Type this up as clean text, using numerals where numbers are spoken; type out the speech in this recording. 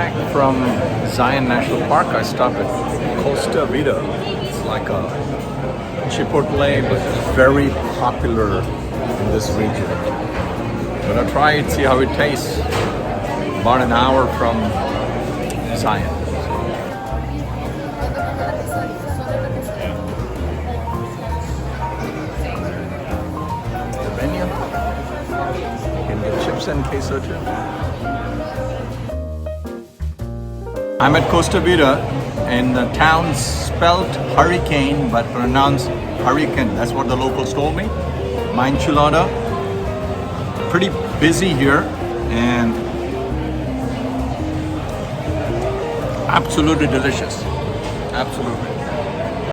Back from Zion National Park, I stopped at Costa Vida. It's like a Chipotle, but very popular in this region. Gonna try it, see how it tastes. About an hour from Zion. The menu. You can get chips and queso too. I'm at Costa Vida, and the town spelled hurricane but pronounced hurricane. That's what the locals told me. My enchilada, pretty busy here, and absolutely delicious. Absolutely.